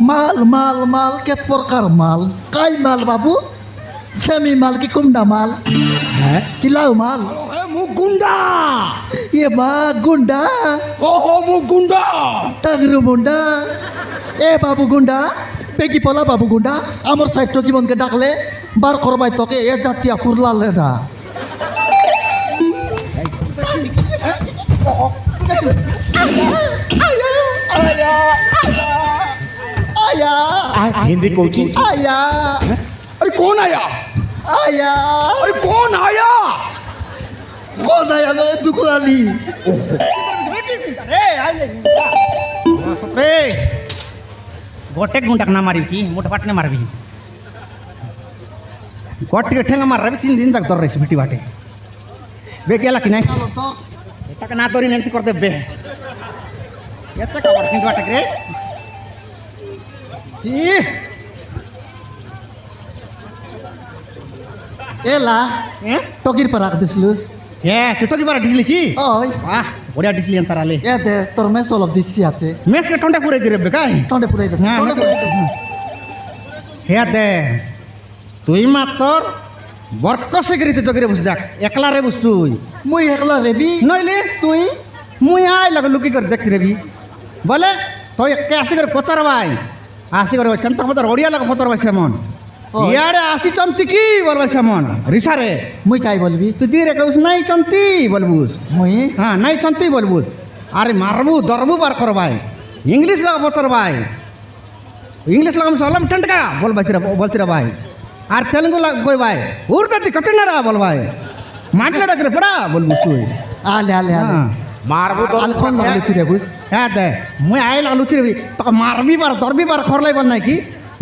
মাল মাল মাল কেত প্রকার মাল কাই মাল বাবু সেমি মাল কি কুমডা মাল হ্যাঁ কি লাউ মাল মুখ গুন্ডা এ মা গুন্ডা ওহো মুখ গুন্ডা টাগরু মুন্ডা এ বাবু গুন্ডা পেকি পলা বাবু গুন্ডা আমার সাহিত্য জীবনকে ডাকলে বার করবাই তোকে এ জাতীয় ফুরলালে না आया हिंदी कोची आया अरे कौन आया आया अरे कौन आया कौन आया ना दुखलाली रे गोटे गुंडाक ना मारी की मोठे पाटने मारबी गोटे ठेंगा मार रही 3 दिन तक दर रही भिटी बाटे बे गेला की नाही एटा ना तोरी नेंती करते बे येते का वर्किंग वाटक रे सी एला ए टोकीर पर रख दिसलुस ए सेटो की बार डिसली की ओय वाह बढ़िया डिसली अंतर आले ए दे तोर में सोलब दिसी আছে मेस के टोंडा पुरे दिरे बे काय टोंडे पुराई दे হ্যাঁ হে দে তুই মাতর বরকসে গরিতে তো করে বস দেখ একলা রে বস তুই মুই একলা রেবি নইলে তুই মুই আই লগে লুকি করে দেখতে রেবি বলে তুই কে আসি করে পচার ভাই আসি করে কেন তো আমাদের ওড়িয়া লাগে পচার ভাই সেমন ইয়ারে আসি চন্তি কি বলবা সেমন রিসারে মুই কাই বলবি তুই দিয়ে কবস নাই চন্তি বলবুস মুই হ্যাঁ নাই চন্তি বলবুস আরে মারবু দরবু বার কর ভাই ইংলিশ লাগা পচার ভাই इंग्लिश लगा सलम टंटका बोल बोलती भाई और तेलुगु लग कोई भाई उर्दती कटनाड़ा बोल भाई माटलाड़ा करे पड़ा बोल बुस्तु आले आले आले मारबो तो अल्फोन लगले रे बुस है दे मुई आइला लुची रे तो मारबी बार दरबी बार खरलाई बन नाही की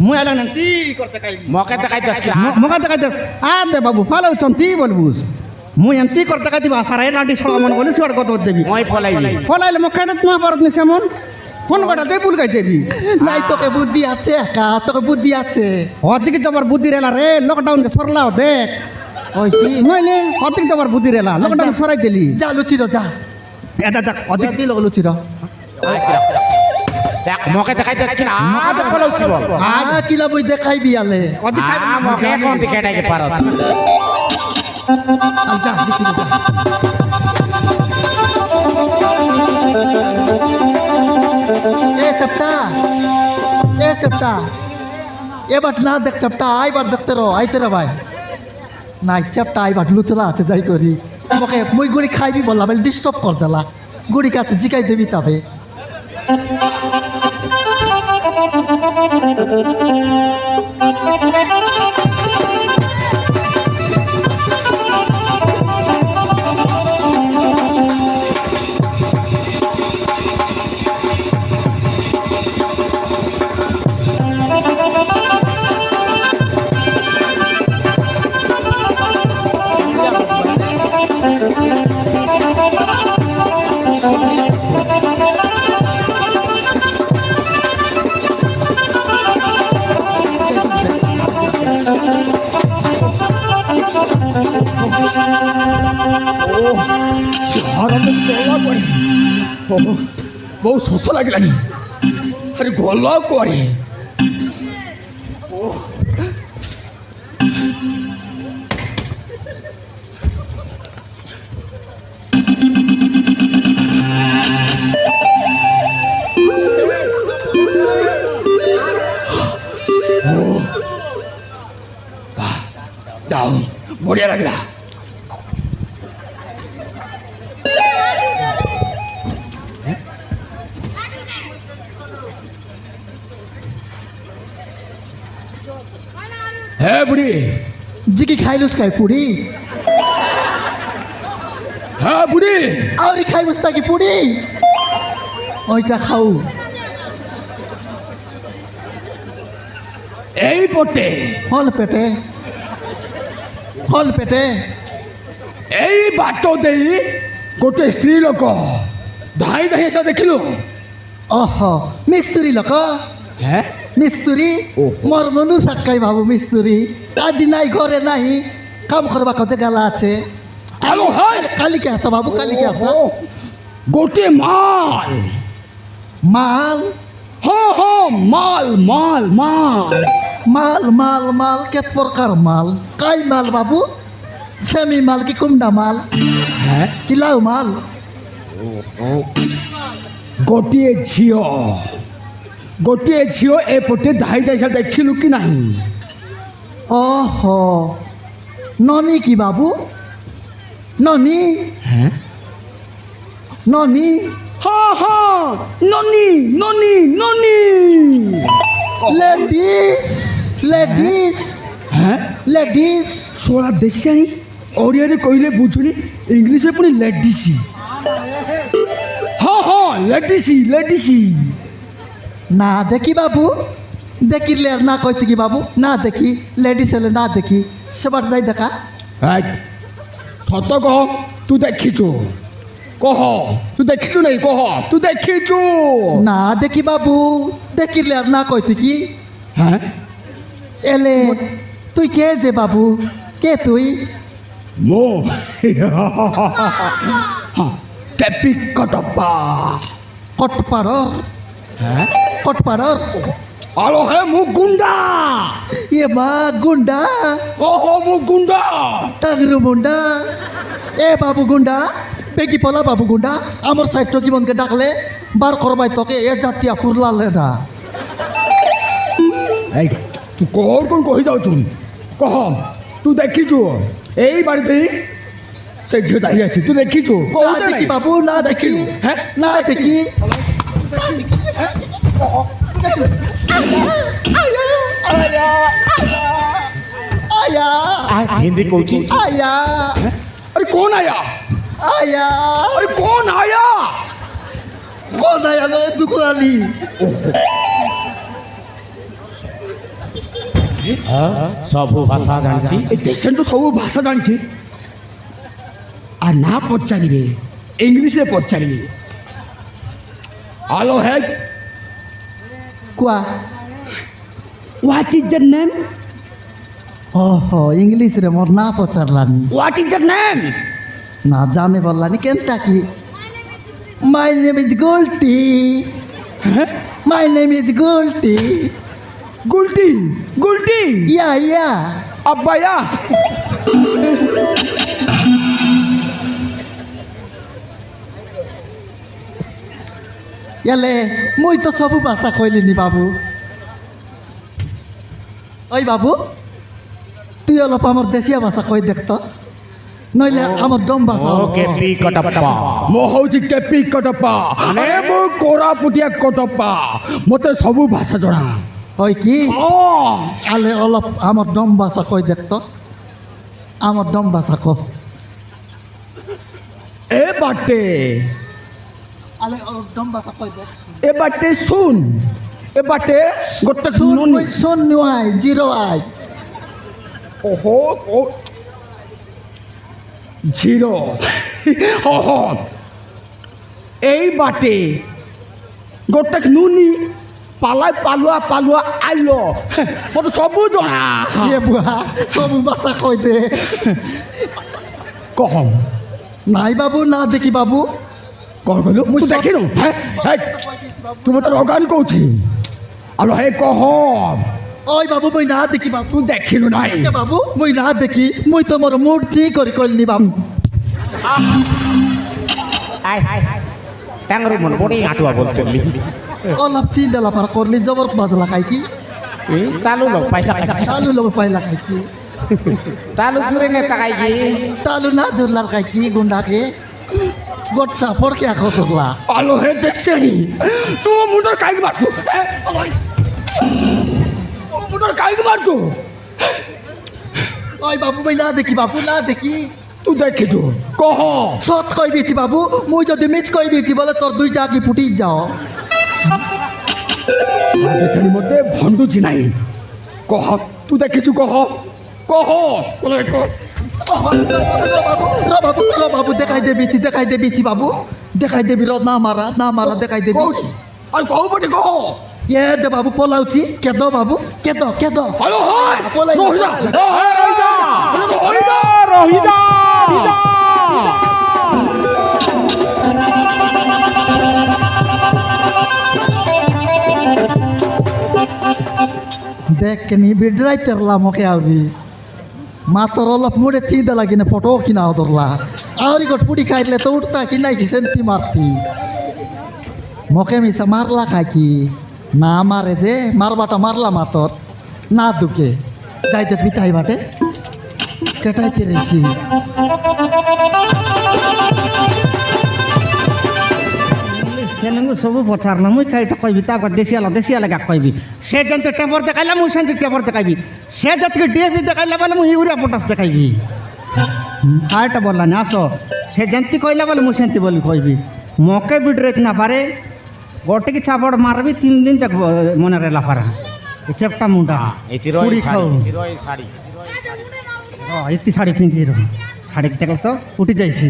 मुई आइला नंती करते काई मौके तक दस मगा तक दस आ दे बाबू फालो चंती बोल बुस मुई अंती करते काई भाषा रे लाडी छोड़ा मन बोली छोड़ गत देबी মই পলাইলি फलाइले मकाडत ना परत नि सेमन ফোন কটা দেই ভুল গাই দেবি নাই তোকে বুদ্ধি আছে একা তোকে বুদ্ধি আছে অদিকে তোমার বুদ্ধি রেলা রে লকডাউন কে সরলাও দেখ ওই কি নইলে অদিকে তোমার বুদ্ধি রেলা লকডাউন সরাই দিলি যা লুচি র যা এটা দেখ অদিক দিল লুচি র দেখ মৌকে দেখাই দস কিনা আজ পলাউছি বল আ কিলা বই দেখাই বিয়ালে অদিক মৌকে কোন দিকে এটাকে পারত আর যা লুচি র যা ए चपटा ए बाट ना देख चपटा आई बार देखते रहो आईते रे भाई নাই चपटा आई बाट लुचला আছে যাই করি আমাকে মই গুড়ি খাইবি বললাম ডিস্টার্ব কর দেলা গুড়ি কাছে জিকাই দেবি তবে बहुत शोष लगे अरे गल कड़े बढ़िया लगला है बुढ़ी জিকি খাইলুস খাই পুরি है बुढ़ी আর খাইবস তা কি পুরি ওইটা খাও এই পটে হল পেটে এই বাট দেই গোটে স্ত্রী লোক ধাই ধাই আসা দেখিলু অহ মিস্ত্রি লোক হ্যাঁ মিস্ত্রি মোর মনু সাক্কাই বাবু মিস্ত্রি আজি নাই ঘরে নাই কাম করবা কতে গেলা আছে আলো হাই কালিকে আসা বাবু কালিকে আসা গোটে মাল মাল হ্যাঁ হ্যাঁ মাল মাল মাল মাল মাল মাল কেত প্রকার মাল কাই মাল বাবু সেমি মাল কি কুমডা মাল হ্যাঁ কি লাউ মাল ଗୋଟିଏ ଝିଅ ଏପଟେ ଧାଇ ଧାଇ ଦେଖିଲୁ କି ନାହିଁ? ଓହୋ ନନି କି ବାବୁ ନନି হ্যাঁ ନନି হ্যাঁ হ্যাঁ ননি ননি ননি লেডিস লেডিস হ্যাঁ লেডিস ଶୋଳା ବେଶିଆଣି ଓଡ଼ିଆରେ କହିଲେ ବୁଝୁନି ଇଂଲିଶରେ ପୁଣି ଲେଡିସି ହଁ ହଁ ଲେଡିସି ଲେଡିସି না দেখি বাবু দেখিলে আর না কইতে কি বাবু না দেখি লেডিস হলে না দেখি সেবার যাই দেখা ସତ କହ ତୁ ଦେଖିଛୁ କହ ତୁ ଦେଖିଛୁ ନାଇଁ କହ ତୁ ଦେଖିଛୁ না দেখি বাবু দেখিলে আর না কইতে কি হ্যাঁ এলে তুই কে যে বাবু কে তুই ମୁଁ କେପି କଟପା কটপাড়র কটপাড়র ଆଲୋ ହେ ମୁଁ ଗୁଣ୍ଡା এ মা গুন্ডা ଓହୋ ମୁଁ ଗୁଣ୍ଡା টাগরু মুন্ডা এ বাবু গুন্ডা বেগি পলা বাবু গুন্ডা আমার সাহিত্য জীবনকে ডাকলে বার করবাই তোকে এ জাতীয় ফুরলালে না এই ତୁ କ'ଣ କ'ଣ କହିଯାଉଛୁ କହ ତୁ ଦେଖିଛୁ ଏଇ ବାଡ଼ିতে ସେ ଝିଅ ଦାହି ଅଛି ତୁ ଦେଖିଛୁ না দেখি বাবু না দেখি হ্যাঁ না দেখি আয়া হিন্দি কହୁଛି আয়া अरे कौन आया আয়া अरे कौन आया কোন আয়া নয় দুকুরালি ସବୁ ଭାଷା ଜାଣିଛି ଏ ଦେଶରେ ତ ସବୁ ଭାଷା ଜାଣିଛି ଆଉ ନା ପଚାରିବେ ଇଂଲିଶରେ ପଚାରିବେ ହ୍ୟାଲୋ ହେ কুয়া হোয়াট ইজ ୟର ନେମ୍ ওহো ইংলিশ রে মোর না পচারলানি হোয়াট ইজ ୟର ନେମ୍ না জানে বললানি কেনটা কি মাই নেম ইজ গোলটি মাই নেম ইজ গোলটি গুলটি গুলটি ইয়া ইয়া আব্বায়া এলে মুই তো সবু ভাষা কইলিনি বাবু ওই বাবু তুই অলপ আমার দেশীয় ভাষা কই দেখত নইলে আমার ডম ভাষা ଓ କେପି କଟପା ମୁଁ ହେଉଛି କେପି କଟପା ଆରେ ମୁଁ କୋରାପୁଟିଆ କଟପା ମୋତେ ସବୁ ଭାଷା ଜଣା ওই কি ହଁ আলে অলপ আমার ডম ভাষা কই দেখত আমার ডম ভাষা ক ଏ ବାଟେ আলে ডম ভাষা কই দেখ ଏ ବାଟେ ଶୁନ ଏ ବାଟେ ଗୋଟେ শুন ନନି মুই শুন নুয়াই জিরো আই ଓହୋ ଓ ଝିର ଓହୋ ଏଇ ବାଟେ ଗୋଟେ ନୁନି ପାଲା ପାଲୁଆ ପାଲୁଆ ଆଇଲ ମୋତେ ସବୁ ଜଣା ইয়ে বুয়া সবু ভাষা কই দে କହ নাই বাবু না দেখি বাবু କ'ଣ କହିଲୁ ମୁଁ ସବୁ- ଦେଖିନୁ ତୁ ମୋତେ ରଗାନି କହୁଛି ଆଲୋ ହେ କହ ওই বাবু মুই না দেখি বাবু ତୁ ଦେଖିଲୁ ନାହିଁ এ বাবু মুই না দেখি মুই তো মোর মূর্তি করি কইলি বাবু ତାଙ୍କର ମନ ପଡ଼ି ଆଣ୍ଟୁଆ ବୋଲଥିଲି অলপ চিন্তা লাফার করলি জবর বাজলা খাই কি ତାଲୁ ଲୋକ ପାଇଲା ଖାଇକି তালু লোক পাইলা খাই কি ତାଲୁ ଚୁରେ ନେତା ଖାଇକି তালু না জোরলার খাই কি গুন্ডাকে গোটা পড়কে আখো তোরলা ଆଲୋ ହେ ଦେଶୀ ତୁ ମୋ ମୁଣ୍ଡରେ କାହିଁକି ମାରୁଛୁ ମୋ ମୁଣ୍ଡରେ କାହିଁକି ମାରୁଛୁ ওই বাবু মুই না দেখি বাবু না দেখি ତୁ ଦେଖିଛୁ କହ সৎ কইবিছি বাবু মুই যদি মিছ কইবিছি বলে তোর দুইটা কি ফুটি যাও ଦେଶୀ ମୋତେ ଭଣ୍ଡୁଛି ନାହିଁ କହ ତୁ ଦେଖିଛୁ କହ କହ র বাবু দেখাই দেবিছি বাবু দেখাই দেবি র না মারা দেখাই দেবি କୋଉଠି ଆରେ କୋଉ ପଟେ କହ এ দে বাবু পলাউছি কেদ বাবু কেদ ଆଲୋ ହାୟ ପଳେଇ ରହିଯା ରହିଯା ରହିଯା ରହିଯା দেখ কেনি বিডরাই তেরলা মোকে আউরি মাতর অলপ মুড়ে চিন্তা লাগি না ফটো কিনা ধরলা আউরি গট পুড়ি খাইলে তো উঠতা কি নাই কি সেন্তি মারতি মোকে মিশা মারলা খাই কি না মারে যে মারবাটা মারলা মাতর না দুকে যাইতে পিতাই বাটে কেটাইতে রেছি তেলেঙ্গু সবু পচার না মুই কাইটা কইবি তারপর দেশিয়া লাগা কইবি সে যেতে টেম্পর দেখাইলা মুই সেন্তি টেম্পর দেখাইবি সে যেতে ডিএপি দেখাইলা বলে মুই ইউরিয়া পটাস দেখাইবি কাইটা বললা না আসো সে যেন্তি কইলা বলে মুই সেন্তি বলি কইবি মকে বিডরেত না পারে গোটে কি চাপড় মারবি 3 দিন তক মনে রেলা পারা চেপটা মুন্ডা পুরি খাও এতি শাড়ি পিঁধি রহ শাড়ি দেখল তো উঠি যাইছি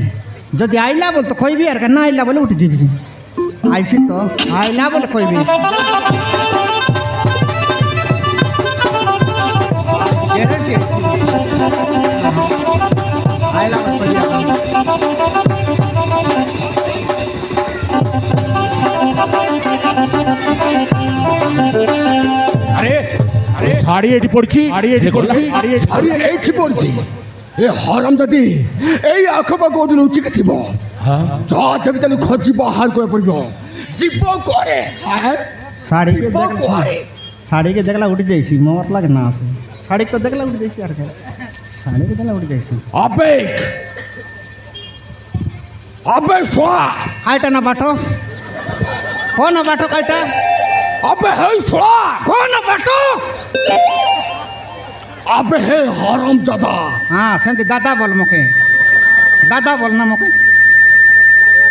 যদি আইলা বল তো কইবি আর না আইলা বলে উঠি যাবি আইসি তো আইলা বলে কইবি আইলা বলে আরে আরে শাড়ি এটি পড়ছি শাড়ি এইটি পড়ছি এ হরম দাদি এই আখপাখ ওদিন উচিকে থিব যা যাবি তাহলে খোঁজি বাহার করে পড়ব জীব করে শাড়িকে জীব করে শাড়িকে দেখলা উঠি যাইছি মত লাগে না আছে শাড়ি তো দেখলা উঠি যাইছি আর শাড়িকে দেখলা উঠি যাইছি আবেগ আবে সোয়া কাইটা না বাটো কোন বাটো কাইটা আবে হে সোয়া কোন বাটো আবে হে হরম জাদা হ্যাঁ সেমতি দাদা বল মোকে দাদা বল না মোকে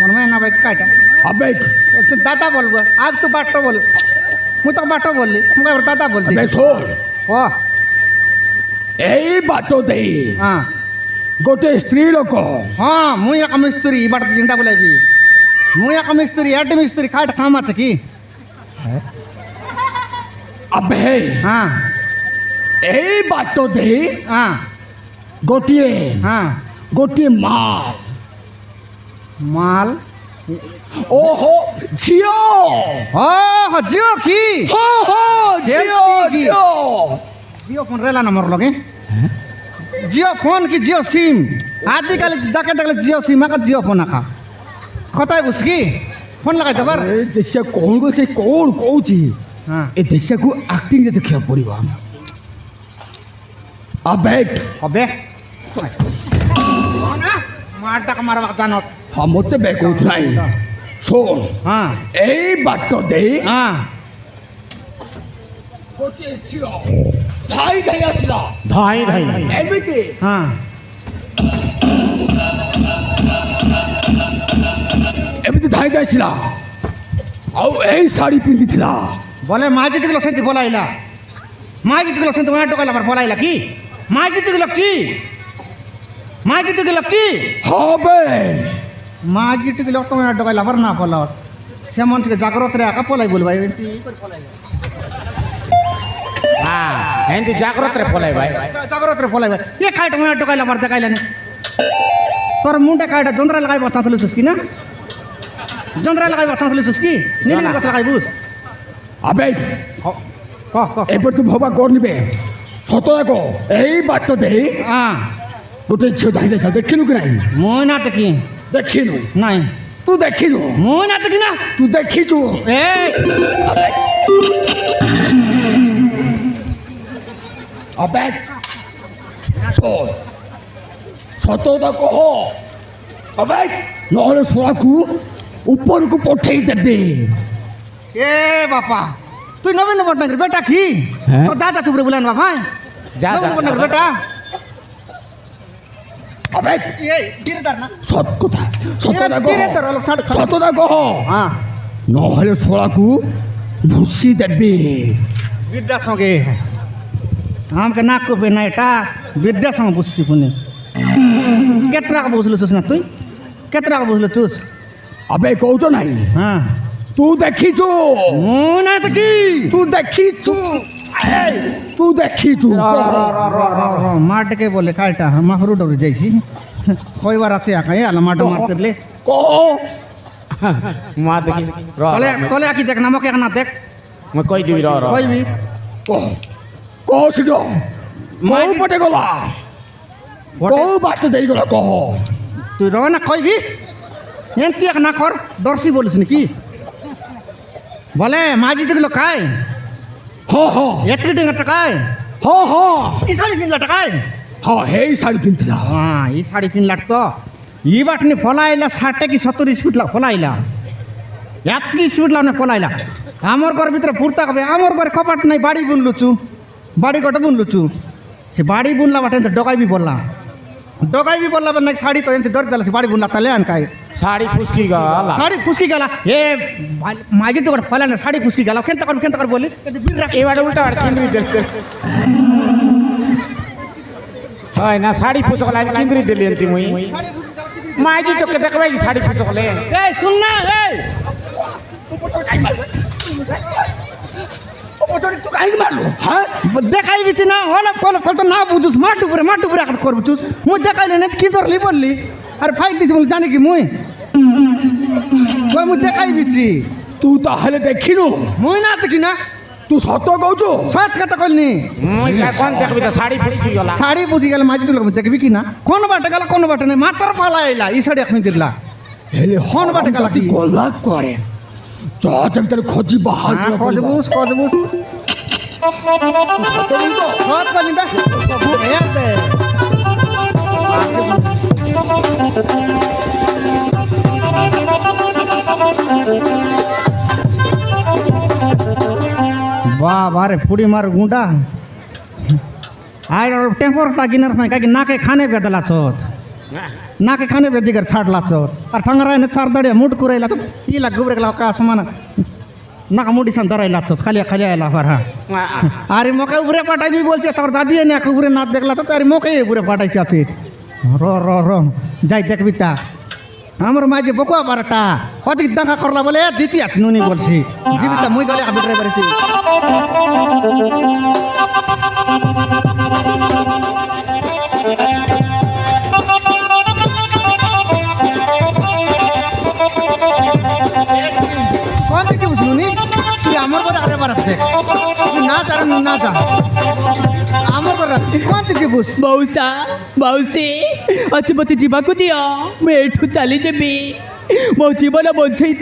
মনে হয় না ভাই কাইটা আবেগ দাদা বলবো আগ তো বাটো বল মুই তো বাটো বললি মুকে দাদা বল আবে দিছি শোন ও এই বাটো দেই হ্যাঁ গোটে স্ত্রী লোক হ্যাঁ মুই এক মিস্ত্রি বাট জিনটা বলাইবি মুই এক মিস্ত্রি এট মিস্ত্রি কাইটা কাম আছে কি আবে হ্যাঁ এই বাটো দেই হ্যাঁ গোটিয়ে হ্যাঁ গোটিয়ে মাল মাল ওহো ঝিও ও জিও কি হো হো ঝিও সেমতি কি? ঝিও জিও ফোন রেলা না মোর লগে জিও ফোন কি জিও সিম আজিকালি দেখে দেখলে জিও সিম আকা জিও ফোন আকা কথাই বুঝ কি ফোন লাগাই দেবার ଏ ଦେଶିଆ କ'ଣ ସେ କ'ଣ କହୁଛି হ্যাঁ ଏ ଦେଶିଆକୁ ଆକ୍ଟିଂରେ ଦେଖିବାକୁ ପଡ଼ିବ ଆବେଗ হবে মারটা মারবা জানত ହଁ ମୋତେ ବେ କହୁଛୁ ନାହିଁ ଶୁଣ হ্যাঁ ଏଇ ବାଟ ଦେଇ হ্যাঁ ଗୋଟିଏ ଝିଅ ଧାଇ ଧାଇ ଆସିଲା ধাই ধাই ଏମିତି হ্যাঁ ଏମିତି ଧାଇ ଧାଇ ଆସିଲା ଆଉ ଏଇ ଶାଢ଼ୀ ପିନ୍ଧିଥିଲା বলে মা জিতে গেল সেটি বলাইলা মা জিতে গেল সেটি মনে টোকাইলা আবার বলাইলা কি মা জিতে গেল কি মা জিতে গেল কি হবে মা জিতে গেল তোমার টোকাইলা আবার না বলা সে মনকে জাগ্রত রে একা পলাই বলবা হ্যাঁ এমনি জাগ্রত রে পলাই ভাই জাগ্রত রে পলাইবা এ কাইটা মনে টোকাইলা আবার দেখাইলা না তোর মুন্ডে কাইটা যন্ত্রা লাগাই বসা তুলিছিস কি না যন্ত্রা লাগাই বসা তুলিছিস কি নীলি কথা লাগাই বুঝ আবেগ ক ক এবার ତୁ ଭବା କରିନିବେ ସତ ଯାକ ଏଇ ବାଟ ଦେଇ হ্যাঁ ଗୋଟେ ଝିଅ ଧାଇ ଧାଇ ଆସିଲା ଦେଖିନୁ କି ନାହିଁ মই না দেখি ଦେଖିନୁ নাই ତୁ ଦେଖିନୁ মই না দেখি না ତୁ ଦେଖିଛୁ এই ଆବେଗ ଶୁଣ ସତ କଥା କହ ଆବେଗ ନହେଲେ ଶୁଣାକୁ ଉପରକୁ ପଠେଇ ଦେବେ এ বাপা তুই নবীন পটনাগের বেটা কি হ্যাঁ? তো দাদা চুপরে বলেন বাবা যা, যা, নবীন পটনাগের যা। বেটা আবেগ এই গিরদার না সত কথা সত কথা কহ গিরদার হলো ছাড় সত কথা কহ হ্যাঁ ନହେଲେ ଶୁଣାକୁ ଭୁସି ଦେବେ বিদ্যার সঙ্গে আমাকে নাক কপে না এটা বিদ্যার সঙ্গে বুঝছি শুনি কেত টাকা বুঝলো চুস না তুই কেত টাকা বুঝলো চুস আবেগ কହୁଛ ନାହିଁ হ্যাঁ ତୁ ଦେଖିଛୁ মই না দেখি ତୁ ଦେଖିଛୁ এই, ତୁ ଦେଖିଛୁ মা ডেকে বলে কালটা মাহরু ডরে যাইছি কইবার আছে আকাই আলা মাটা মারতে কহ মা দেখি র তলে তলে আকি দেখ নামকে এক না দেখ মই কই দিবি র র কইবি কহ কহ শীঘ্র কোউ পটে গলা কোউ বাট দেই গলা কহ তুই রহ না কইবি এনতি এক না কর দর্শি বলিস নাকি বলে মাঝি দেখলো কায় হ হ একটি টেঙ্গা টাকায় হ হ এই শাড়ি পিনলা টাকায় হ হেই শাড়ি পিনতিলা হ্যাঁ এই শাড়ি পিনলাট তো ই বাটনি ফলাইলা 60 কি 70 স্পিড লা ফলাইলা এত স্পিড লা না ফলাইলা আমার ঘর ভিতরে পুরতা কবে আমার ঘরে কপাট নাই বাড়ি বুনলুচু বাড়ি কটা বুনলুচু সে বাড়ি বুনলা বাটে ডকাইবি বললা নাকি শাড়ি তো এমনি ধরে দিলা সে বাড়ি বুনলা তাহলে আনকাই শাড়ি ফুসকি গলা শাড়ি ফুসকি গেলা এ মাঝি তো ফেলা না শাড়ি ফুসকি গেলা কেন কর বলি এবারে উল্টা আর কিন্দ্রি দিলে হয় না শাড়ি ফুসকলা কিন্দ্রি দিলি এন্তি মুই মাঝি তোকে দেখবাই শাড়ি ফুসকলে এই শুন না এই তুই কাহিনী মারলো হ্যাঁ দেখাইবি না হলে ফল ফল তো না বুঝুস মাটু পুরে আকার করবো চুস মুই দেখাইলে না কি ধরলি বললি আর ফাইল দিছি বলে জানি কি মুই মুই দেখাইবি তুই তাহলে দেখিনু মুই না দেখি না তুই সত্য কৌছু সৎ কথা কইনি মুই কোন দেখবি তো শাড়ি ফুসকি গলা শাড়ি বুঝি গেলে মাঝি তুলে দেখবি কি না কোন বাটে গেল কোন বাটে নেই মাত্র পালা আইলা এই শাড়ি এখন দিলা হেলে কোন বাটে গেল কি গলা করে যাবি তাহলে খোঁজি বাহার কদবুস সৎ কইনি বে এক দে বাবা রে পুড়ি মার গুঁডা আর টেম্পরটা কিনার পাই কাকি নাকে খানে বেদলা চোত নাকে খানে বেদিगर ছাড়লা চোত আর ঠাঙ্গরায় না চার দাঁড়িয়ে মুড কুরাইলা তো ইলা গুবরে গেলা কা সমান নাকা মুডি সান ধরাইলা চোত খালি আইলা পার হ্যাঁ আরে মোকে উপরে পাঠাইবি বলছে তোর দাদি এনে উপরে নাচ দেখলা তো তার মোকে উপরে পাঠাইছে আছে র যাই দেখবি তা আমার মাঝে বকুয়া বারটা অধিক দেখা করলা বলে দিতি আছে নুনি বলছি জীবিতা মুই গেলে আবি ড্রাইভার কোন দিকে বুঝলুনি তুই আমার ঘরে আরে বারাত দেখ তুই না যা না যা আমার ঘরে কোন দিকে বুঝ मौसा मौसी अच्छे मत जीवाक दियो मैं एठू चली जेबी मो जीवन बंचाई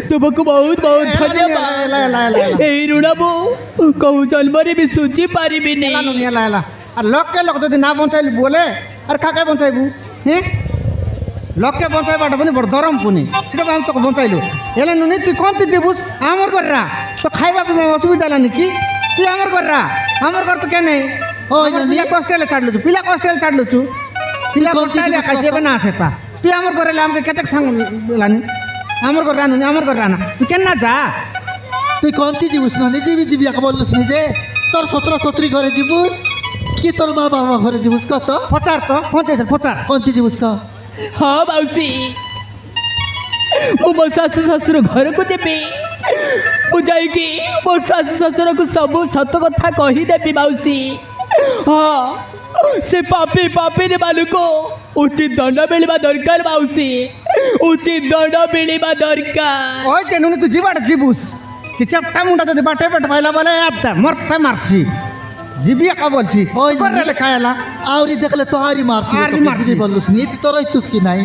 तुमको बहुत बहुत धन्यवाद ए ऋण मु कहू जन्म भी सुझी पारिबिनी এলা আর লোককে লোক যদি না বঞ্চাইলি বলে আর কাকে বঞ্চাইবু হ্যাঁ লোককে বঞ্চাইবাটা পুনি বড় দরম পুনি সেটা আমি তোকে বঞ্চাইলু এলে নুনি তুই কোন তুই বুঝ আমার ঘররা তো খাইবা পিবা অসুবিধা হলা নাকি তুই আমার ঘররা আমার ঘর তো কেন পিলা কষ্টেলে ছাড়লুছু পিলা কষ্টেলে খাইছে না আসে তা তুই আমার ঘরে আমাকে কেতে সাং লানি আমার ঘর রানুনি আমার ঘর রানা তুই কেন না যা তুই কন্তি যাবুস না নিজে একা বললুস নিজে তোর সতরা সতরি ঘরে যাবুস কি তোর মা বাবা ঘরে যাবুস কত ফচার তো ফচার কন্তি যাবুস ক हाँ मौसी मो सासु ससुर घर को जेबी मुझे मो सासु ससुर को सब सत कथा कहीदेवी मौसी हाँ से पापी पापी मानू को उचित दंड मिलवा दरकार मौसी उचित दंड मिलवा दरकार ওই যে নুনি তুই জিবাটা জিবুস তুই চাপটা মুন্ডা যদি বাটে পেট পাইলা বলে আত্মা মরতে মারছি জিবি একা বলছি ওই করে খাইলা আউরি দেখলে তো আরি মারছি আরি মারছি। বললুস নি তোর তুস কি নাই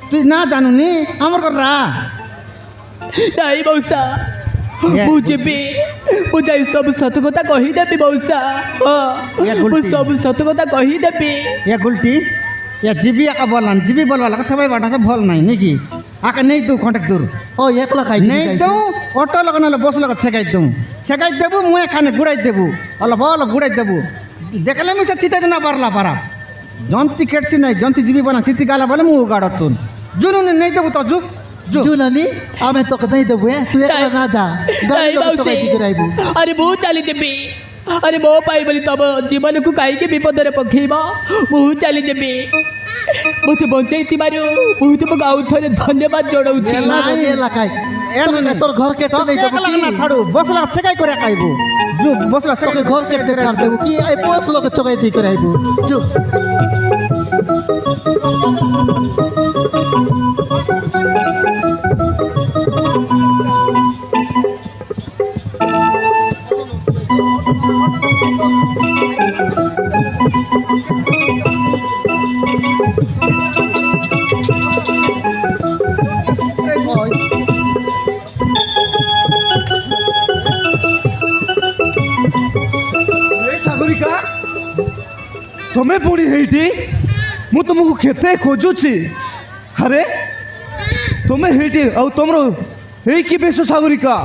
তুই না জানুনি আমার ঘররা नहीं मौसा मुझे मुझे सब सत कथा कहीदेवी मौसा ये हाँ गुलटी। सब सत कथा कहीदेवी এ গুলটি এ জিবি একা বললাম জিবি বলবা কথা ভাই বাটা ভল নাই নাকি আকে নেই দু কন্টাক্ট দূর ও একলা খাই নেই দৌ অটো লগন হলে বস লগত ছেকাই দেবু মুই এখানে গুড়াই দেবু অলপ গুড়াই দেবু দেখলে মুই সে চিতাই না পারলা পারা জন্তি কেটছি নাই জন্তি জিবি বলা চিতি গালা বলে মু গাড়ত জুনুনি নেই দেবু তো যুগ জুনানি আমি তোকে দেই দেবু তুই একলা না যা গাড়ি नहीं লোক তোকে मौसी দিকে রাইবু अरे मु चली जेबी अरे मो पाई बोली तब जीवन को कहीं विपद में पकेब मु चली जेबी मत बचाई मुझे तुमको आउ थे धन्यवाद जनाऊँ এলা খাই তোর ঘর কেটে দেই দেবু না কি ছাড়ু বসলা ছেকাই করে খাইবু যুগ বসলা তোকে ছেকাই ঘর কেটে ছাড় দেবু কি এই পোস লোক চোখাই দিকে রাইবু চুপ ସାଗରିକା ତମେ ପୁଣି ହେଇଟି ମୁଁ ତୁମକୁ କେତେ ଖୋଜୁଛି ଆରେ ତମେ ହେଇଟି ଆଉ ତମର ହେଇକି ବେଶ ସାଗରିକା